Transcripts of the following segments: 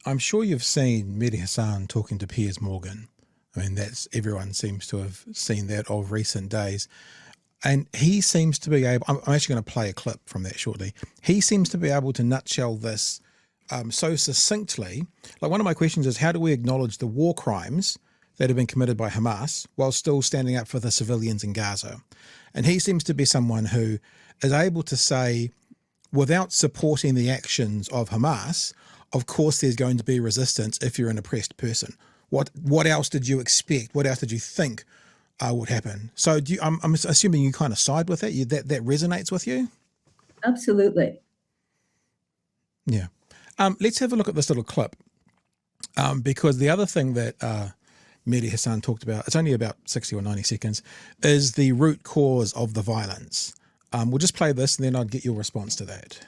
I'm sure you've seen Mehdi Hasan talking to Piers Morgan. I mean, everyone seems to have seen that of recent days. And he seems to be able, I'm actually going to play a clip from that shortly. He seems to be able to nutshell this so succinctly. Like, one of my questions is, how do we acknowledge the war crimes that have been committed by Hamas while still standing up for the civilians in Gaza? And he seems to be someone who is able to say, without supporting the actions of Hamas, of course there's going to be resistance if you're an oppressed person. What else did you expect? What else did you think would happen? So I'm assuming you kind of side with it. That resonates with you? Absolutely. Yeah. Let's have a look at this little clip, because the other thing that Mehdi Hasan talked about, it's only about 60 or 90 seconds, is the root cause of the violence. We'll just play this and then I'll get your response to that.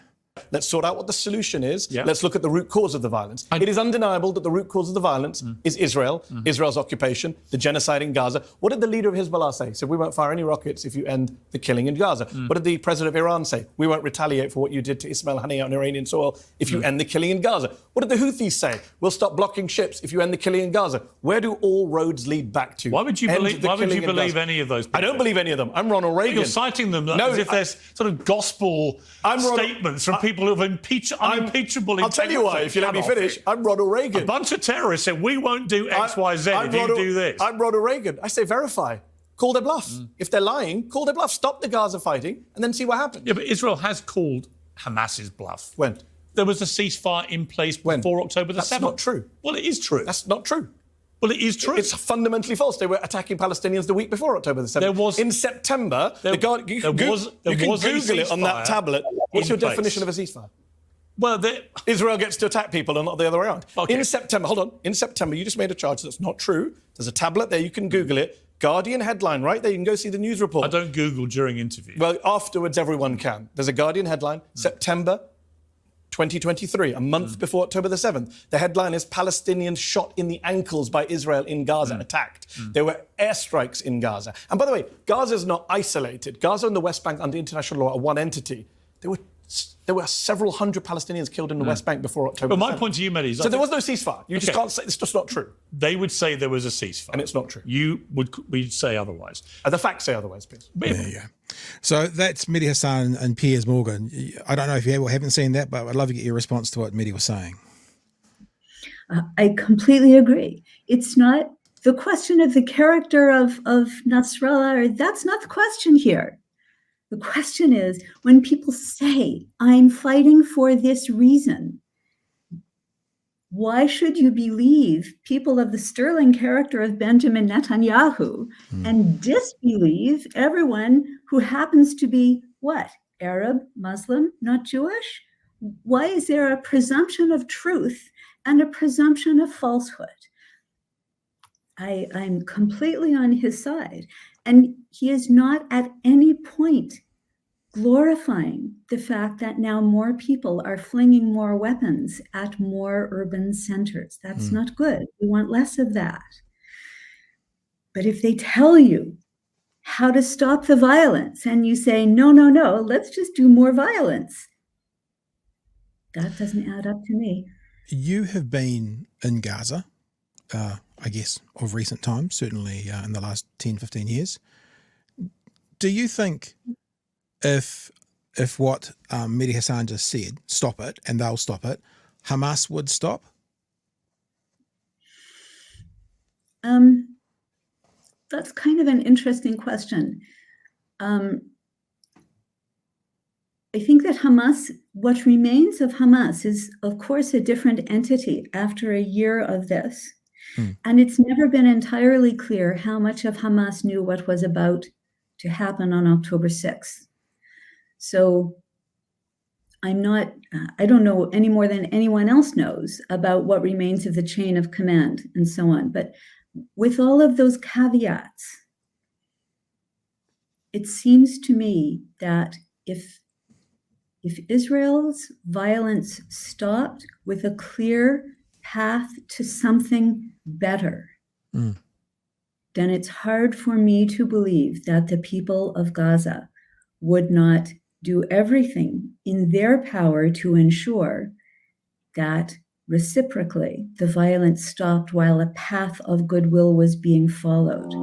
Let's sort out what the solution is. Yeah. Let's look at the root cause of the violence. It is undeniable that the root cause of the violence is Israel, Israel's occupation, the genocide in Gaza. What did the leader of Hezbollah say? He said, we won't fire any rockets if you end the killing in Gaza. What did the president of Iran say? We won't retaliate for what you did to Ismail Haniyeh on Iranian soil if you end the killing in Gaza. What did the Houthis say? We'll stop blocking ships if you end the killing in Gaza. Where do all roads lead back to? Why would you believe any of those people? I don't believe any of them. I'm Ronald Reagan. You're citing them as if they're sort of gospel statements from people who have unimpeachable integrity. I'll tell you why, if you let me finish. I'm Ronald Reagan. A bunch of terrorists said, we won't do X, Y, Z if you do this. I'm Ronald Reagan. I say verify. Call their bluff. If they're lying, call their bluff. Stop the Gaza fighting and then see what happens. Yeah, but Israel has called Hamas's bluff. When? There was a ceasefire in place before October the 7th. That's not true. Well, it is true. That's not true. Well, it is true. It's fundamentally false. They were attacking Palestinians the week before October the 7th. In September, you can Google it on that tablet. What's your definition of a ceasefire? Well, Israel gets to attack people and not the other way around. Okay. In September, hold on. In September, you just made a charge that's not true. There's a tablet there. You can Google it. Guardian headline right there. You can go see the news report. I don't Google during interviews. Well, afterwards, everyone can. There's a Guardian headline, September 2023, a month before October the 7th. The headline is Palestinians shot in the ankles by Israel in Gaza, attacked. There were airstrikes in Gaza. And by the way, Gaza is not isolated. Gaza and the West Bank under international law are one entity. There were several hundred Palestinians killed in the West Bank before October. But my point to you, Mehdi, is so there was no ceasefire. You just can't say it's just not true. They would say there was a ceasefire, and it's not true. We'd say otherwise. The facts say otherwise, please. There you go. So that's Mehdi Hasan and Piers Morgan. I don't know if you have or haven't seen that, but I'd love to get your response to what Mehdi was saying. I completely agree. It's not the question of the character of Nasrallah. That's not the question here. The question is, when people say, I'm fighting for this reason, why should you believe people of the sterling character of Benjamin Netanyahu and disbelieve everyone who happens to be, what, Arab, Muslim, not Jewish? Why is there a presumption of truth and a presumption of falsehood? I'm completely on his side. And he is not at any point glorifying the fact that now more people are flinging more weapons at more urban centers. That's not good. We want less of that. But if they tell you how to stop the violence and you say, no, let's just do more violence, that doesn't add up to me. You have been in Gaza, I guess, of recent times, certainly in the last 10, 15 years. Do you think if what Mehdi Hasan just said, stop it, and they'll stop it, Hamas would stop? That's kind of an interesting question. I think that Hamas, what remains of Hamas is, of course, a different entity after a year of this. And it's never been entirely clear how much of Hamas knew what was about to happen on October 6th. So I don't know any more than anyone else knows about what remains of the chain of command and so on. But with all of those caveats, it seems to me that if Israel's violence stopped with a clear path to something better, then it's hard for me to believe that the people of Gaza would not do everything in their power to ensure that Reciprocally, the violence stopped while a path of goodwill was being followed.